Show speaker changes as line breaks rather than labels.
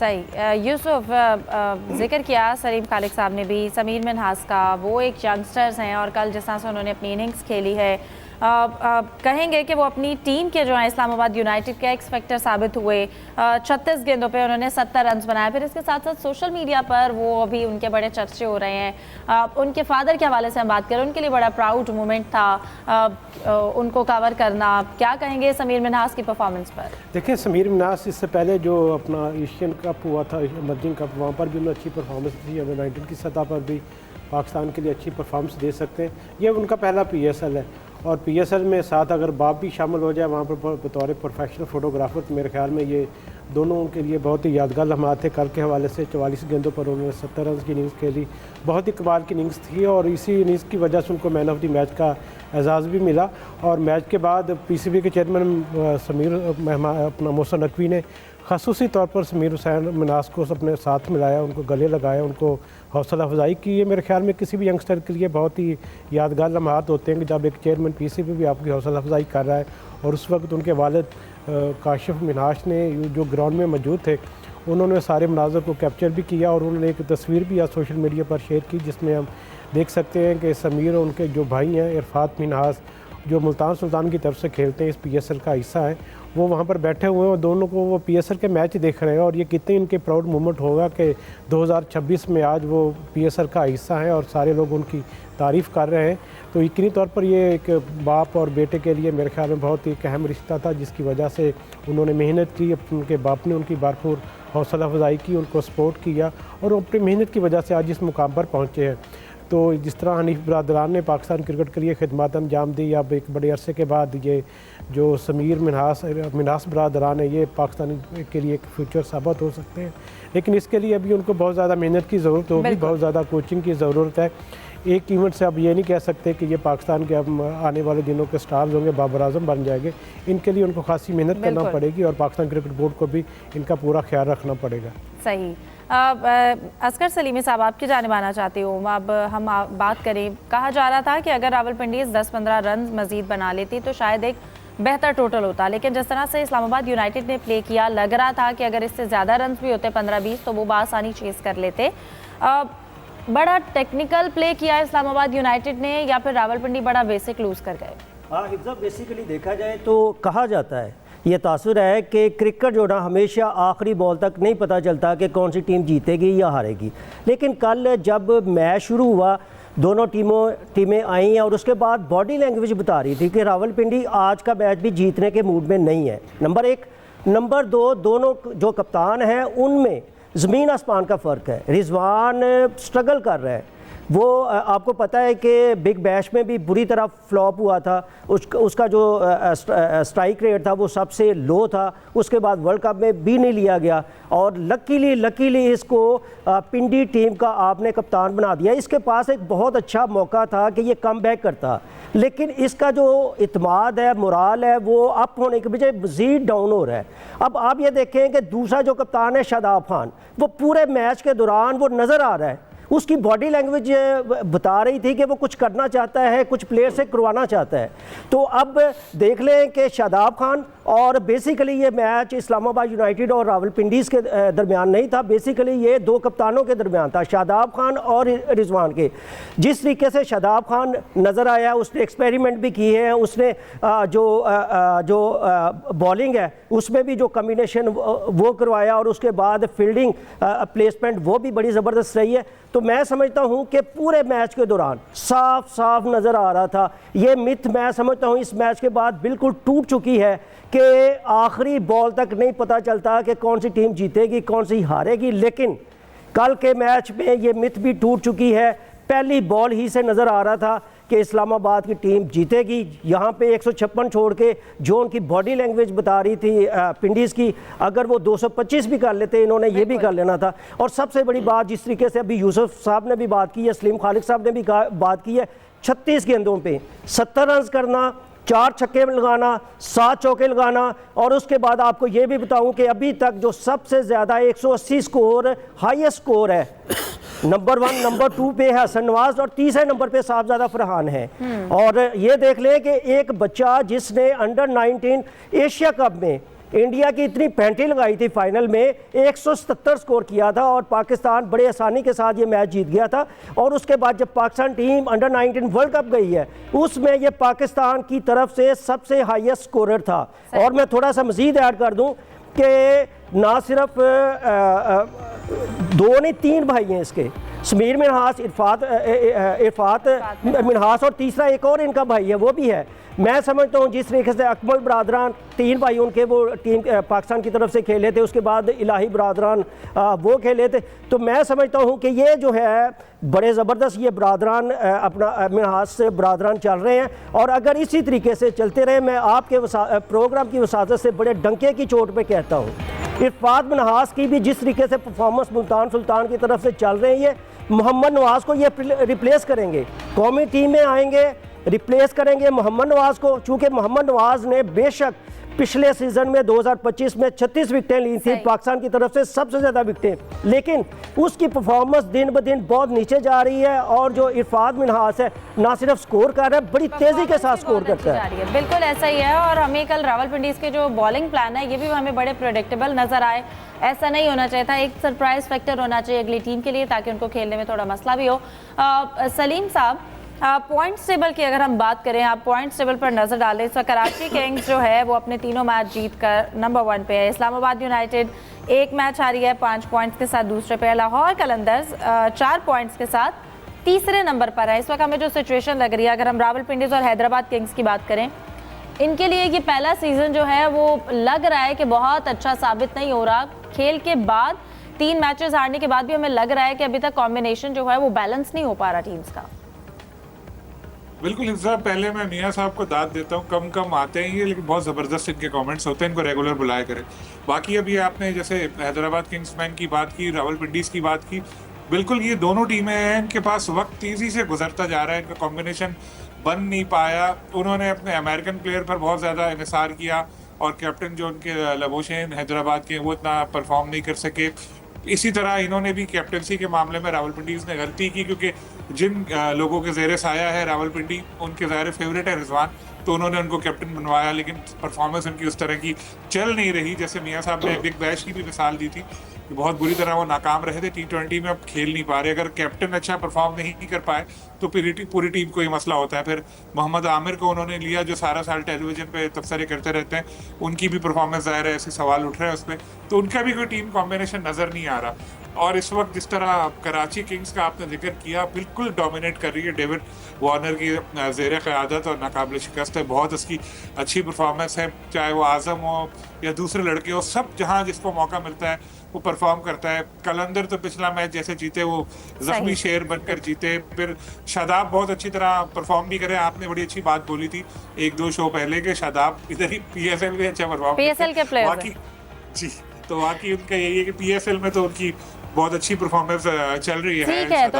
सही। यूसुफ, जिक्र किया सलीम खालिक साहब ने भी समीर मिन्हास का, वो एक यंगस्टर्स हैं और कल जिस तरह से उन्होंने अपनी इनिंग्स खेली है, कहेंगे कि वो अपनी टीम के जो है इस्लामाबाद यूनाइटेड के एक्स फैक्टर साबित हुए। 36 गेंदों पे उन्होंने 70 रन बनाए। फिर इसके साथ साथ सोशल मीडिया पर वो अभी उनके बड़े चर्चे हो रहे हैं। उनके फादर के हवाले से हम बात करें, उनके लिए बड़ा प्राउड मोमेंट था उनको कवर करना। क्या कहेंगे समीर मिन्हास की परफॉर्मेंस पर?
देखिए, समीर मिन्हास इससे पहले जो अपना एशियन कप हुआ था, इमर्जिंग कप, वहाँ पर भी उन्होंने अच्छी परफॉर्मेंस दी। अंडर 19 की सतह पर भी पाकिस्तान के लिए अच्छी परफॉर्मेंस दे सकते हैं। ये उनका पहला PSL है और PSL में साथ अगर बाप भी शामिल हो जाए वहाँ पर बतौर प्रोफेशनल फ़ोटोग्राफर, तो मेरे ख्याल में ये दोनों के लिए बहुत ही यादगार लम्हात थे। कल के हवाले से 44 गेंदों पर उन्होंने 70 रन की इनिंग्स खेली, बहुत ही कमाल की इनिंग्स थी और इसी इनिंग्स की वजह से उनको मैन ऑफ द मैच का एजाज़ भी मिला। और मैच के बाद PCB के चेयरमैन समीर अपना मोहसिन नकवी ने ख़ासूसी तौर पर समीर हुसैन मिन्हास को अपने साथ मिलाया, उनको गले लगाया, उनको हौसला अफजाई की। ये मेरे ख्याल में किसी भी यंगस्टर के लिए बहुत ही यादगार लम्हात होते हैं कि जब एक चेयरमैन PCB भी आपकी हौसला अफजाई कर रहा है। और उस वक्त उनके वालिद काशिफ मिन्हास ने जो ग्राउंड में मौजूद थे, उन्होंने सारे मनाज़र को कैप्चर भी किया और उन्होंने एक तस्वीर भी आज सोशल मीडिया पर शेयर की, जिसमें हम देख सकते हैं कि समीर और उनके जो भाई हैं इरफात मिन्हास, जो मुल्तान सुल्तान की तरफ से खेलते हैं, इस PSL का हिस्सा है, वो वहाँ पर बैठे हुए हैं और दोनों को वो PSL के मैच देख रहे हैं। और ये कितने इनके प्राउड मोमेंट होगा कि 2026 में आज वो PSL का हिस्सा हैं और सारे लोग उनकी तारीफ़ कर रहे हैं। तो यकीनी तौर पर ये एक बाप और बेटे के लिए मेरे ख्याल में बहुत ही एक अहम रिश्ता था, जिसकी वजह से उन्होंने मेहनत की, उनके बाप ने उनकी भरपूर हौसला अफजाई की, उनको सपोर्ट किया और अपनी मेहनत की वजह से आज इस मुकाम पर पहुँचे हैं। तो जिस तरह हनीफ बरादरान ने पाकिस्तान क्रिकेट के लिए खिदमत अंजाम दी, अब एक बड़े अरसे के बाद ये जो समीर मिन्हास बरादरान है, ये पाकिस्तान के लिए एक फ्यूचर साबित हो सकते हैं। लेकिन इसके लिए अभी उनको बहुत ज़्यादा मेहनत की ज़रूरत होगी, बहुत ज़्यादा कोचिंग की ज़रूरत है। एक इवेंट से अब ये नहीं कह सकते कि ये पाकिस्तान के अब आने वाले दिनों के स्टार्स होंगे, बाबर आजम बन जाएंगे। इनके लिए उनको खासी मेहनत करना पड़ेगी और पाकिस्तान क्रिकेट बोर्ड को भी इनका पूरा ख्याल रखना पड़ेगा।
सही। असगर सलीमी साहब, आपकी जानिब आना चाहती हूँ। अब हम बात करें, कहा जा रहा था कि अगर रावलपिंडी 10-15 रन मजीद बना लेती तो शायद एक बेहतर टोटल होता, लेकिन जिस तरह से इस्लामाबाद यूनाइटेड ने प्ले किया, लग रहा था कि अगर इससे ज़्यादा रन भी होते 15-20 तो वो बासानी चेज़ कर लेते। बड़ा टेक्निकल प्ले किया इस्लामाबाद यूनाइटेड ने या फिर रावलपिंडी बड़ा बेसिक लूज़ कर गए?
हाँ हिफ्ज़ा, बेसिकली देखा जाए तो कहा जाता है, ये तासुर है कि क्रिकेट जो ना हमेशा आखिरी बॉल तक नहीं पता चलता कि कौन सी टीम जीतेगी या हारेगी। लेकिन कल जब मैच शुरू हुआ, दोनों टीमें आई हैं और उसके बाद बॉडी लैंग्वेज बता रही थी कि रावलपिंडी आज का मैच भी जीतने के मूड में नहीं है। नंबर 1। नंबर 2, दोनों जो कप्तान हैं उनमें ज़मीन आसमान का फ़र्क है। रिजवान स्ट्रगल कर रहा है, वो आपको पता है कि बिग बैश में भी बुरी तरह फ्लॉप हुआ था, उसका जो स्ट्राइक रेट था वो सबसे लो था, उसके बाद वर्ल्ड कप में भी नहीं लिया गया और लकीली इसको पिंडी टीम का आपने कप्तान बना दिया। इसके पास एक बहुत अच्छा मौका था कि ये कम बैक करता, लेकिन इसका जो इत्माद है, मोराल है, वो अप होने के बजाय मज़ीद डाउन हो रहा है। अब आप ये देखें कि दूसरा जो कप्तान है शादाब खान, वो पूरे मैच के दौरान वो नज़र आ रहा है, उसकी बॉडी लैंग्वेज बता रही थी कि वो कुछ करना चाहता है, कुछ प्लेयर से करवाना चाहता है। तो अब देख लें कि शादाब खान और बेसिकली ये मैच इस्लामाबाद यूनाइटेड और रावलपिंडीज़ के दरमियान नहीं था, बेसिकली ये दो कप्तानों के दरमियान था, शादाब खान और रिजवान के। जिस तरीके से शादाब खान नज़र आया, उसने एक्सपेरिमेंट भी किए हैं, उसने जो बॉलिंग है उसमें भी जो कम्बिनेशन वो करवाया और उसके बाद फील्डिंग प्लेसमेंट वो भी बड़ी ज़बरदस्त रही है। तो मैं समझता हूं कि पूरे मैच के दौरान साफ नज़र आ रहा था। ये मिथ मैं समझता हूं इस मैच के बाद बिल्कुल टूट चुकी है कि आखिरी बॉल तक नहीं पता चलता कि कौन सी टीम जीतेगी कौन सी हारेगी। लेकिन कल के मैच में ये मिथ भी टूट चुकी है। पहली बॉल ही से नज़र आ रहा था कि इस्लामाबाद की टीम जीतेगी। यहाँ पे 156 छोड़ के जो उनकी बॉडी लैंग्वेज बता रही थी पिंडीज़ की, अगर वो 225 भी कर लेते इन्होंने ये भी कर लेना था। और सबसे बड़ी बात, जिस तरीके से अभी यूसुफ साहब ने भी बात की है, सलीम खालिक साहब ने भी बात की है, 36 गेंदों पे 70 रन करना, 4 छक्के लगाना, 7 चौके लगाना। और उसके बाद आपको ये भी बताऊं कि अभी तक जो सबसे ज़्यादा 180 स्कोर हाईएस्ट स्कोर है, नंबर 1 नंबर 2 पे है हसन नवाज और तीसरे नंबर पे साहबजादा फरहान है। और ये देख लें कि एक बच्चा जिसने अंडर 19 एशिया कप में इंडिया की इतनी पेंटी लगाई थी फाइनल में, 177 स्कोर किया था और पाकिस्तान बड़े आसानी के साथ ये मैच जीत गया था। और उसके बाद जब Pakistan team under 19 world cup गई है, उसमें ये पाकिस्तान की तरफ से सबसे हाईएस्ट स्कोरर था। और मैं थोड़ा सा मज़ीद ऐड कर दूं कि ना सिर्फ दो नहीं 3 भाई हैं इसके, समीर मिनहास, इरफात मिनहास और तीसरा एक और इनका भाई है वो भी है। मैं समझता हूँ जिस तरीके से अकमल बरादरान 3 भाई उनके वो टीम पाकिस्तान की तरफ से खेले थे, उसके बाद इलाही बरादरान वो खेले थे, तो मैं समझता हूँ कि ये जो है बड़े ज़बरदस्त ये बरादरान अपना मिनहास से बरादरान चल रहे हैं। और अगर इसी तरीके से चलते रहे, मैं आपके प्रोग्राम की वसादत से बड़े डंके की चोट पर कहता हूँ, इरफात मिनहास की भी जिस तरीके से परफॉर्मेंस मुल्तान सुल्तान की तरफ से चल रही है, मोहम्मद नवाज़ को ये रिप्लेस करेंगे, कौमी टीम में आएंगे, रिप्लेस करेंगे मोहम्मद नवाज़ को। चूँकि मोहम्मद नवाज़ ने बेशक पिछले सीज़न में 2025 में 36 विकेटें ली थी पाकिस्तान की तरफ से, सबसे ज़्यादा विकेटें, लेकिन उसकी परफॉर्मेंस दिन ब दिन बहुत नीचे जा रही है। और जो इरफात मिनहास है ना सिर्फ स्कोर कर रहा है, बड़ी तेज़ी के साथ स्कोर करता है।
बिल्कुल ऐसा ही है। और हमें कल रावलपिंडी के जो बॉलिंग प्लान है ये भी हमें बड़े प्रेडिक्टेबल नजर आए। ऐसा नहीं होना चाहिए था, एक सरप्राइज फैक्टर होना चाहिए अगली टीम के लिए ताकि उनको खेलने में थोड़ा मसला भी हो। सलीम साहब, पॉइंट्स टेबल की अगर हम बात करें, आप पॉइंट्स टेबल पर नजर डालें तो कराची किंग्स जो है वो अपने तीनों मैच जीत कर नंबर 1 पे है। इस्लामाबाद यूनाइटेड 1 मैच हारी है 5 पॉइंट्स के साथ दूसरे पे है। लाहौर कलंदर्स 4 पॉइंट्स के साथ तीसरे नंबर पर है। इस वक्त हमें जो सिचुएशन लग रही है, अगर हम रावलपिंडीज और हैदराबाद किंग्स की बात करें, इनके लिए ये पहला सीजन जो है वो लग रहा है कि बहुत अच्छा साबित नहीं हो रहा। खेल के बाद 3 मैचेस हारने के बाद भी हमें लग रहा है कि अभी तक कॉम्बिनेशन जो है वो बैलेंस नहीं हो पा रहा टीम्स का।
बिल्कुल हिस्सा, पहले मैं मियाँ साहब को दाद देता हूँ, कम आते हैं ये, लेकिन बहुत ज़बरदस्त इनके कमेंट्स होते हैं, इनको रेगुलर बुलाया करें। बाकी अभी आपने जैसे हैदराबाद किंग्समैन की बात की, रावलपिंडीज़ की बात की, बिल्कुल ये दोनों टीमें हैं, इनके पास वक्त तेज़ी से गुजरता जा रहा है, इनका कॉम्बिनेशन बन नहीं पाया। उन्होंने अपने अमेरिकन प्लेयर पर बहुत ज़्यादा इन्हिसार किया और कैप्टन जो उनके लबोशेन हैदराबाद के वो इतना परफॉर्म नहीं कर सके। इसी तरह इन्होंने भी कैप्टनसी के मामले में रावलपिंडीज़ ने गलती की, क्योंकि जिन लोगों के ज़ेरे साया है रावलपिंडी, उनके ज़ाहिर फेवरेट है रिजवान, तो उन्होंने उनको कैप्टन बनवाया, लेकिन परफॉर्मेंस उनकी उस तरह की चल नहीं रही। जैसे मियाँ साहब ने बिग बैश की भी मिसाल दी थी कि बहुत बुरी तरह वो नाकाम रहे थे, T20 में अब खेल नहीं पा रहे। अगर कैप्टन अच्छा परफॉर्म नहीं कर पाए तो पूरी टीम को ही मसला होता है। फिर मोहम्मद आमिर को उन्होंने लिया जो सारा साल टेलीविजन पे तबसरे करते रहते हैं, उनकी भी परफॉर्मेंस ज़ाहिर है ऐसे सवाल उठ रहे हैं उस पर, तो उनका भी कोई टीम कॉम्बिनेशन नज़र नहीं आ रहा। और इस वक्त जिस तरह कराची किंग्स का आपने जिक्र किया, बिल्कुल डोमिनेट कर रही है डेविड वार्नर की ज़ेर क़यादत और नाकाबिल शिकस्त है, बहुत उसकी अच्छी परफॉर्मेंस है। चाहे वो आज़म हो या दूसरे लड़के हो, सब जहाँ जिसको मौका मिलता है वो परफॉर्म करता है। कलंदर तो पिछला मैच जैसे जीते वो जख्मी शेर बनकर जीते। फिर शादाब बहुत अच्छी तरह परफॉर्म भी करे। आपने बड़ी अच्छी बात बोली थी 1-2 शो पहले के शादाब इधर ही PSL में अच्छा परफॉर्म,
PSL के प्लेयर
बाकी जी, तो बाकी उनका यही है कि PSL में तो उनकी बहुत अच्छी परफॉर्मेंस चल रही है।
ठीक है, तो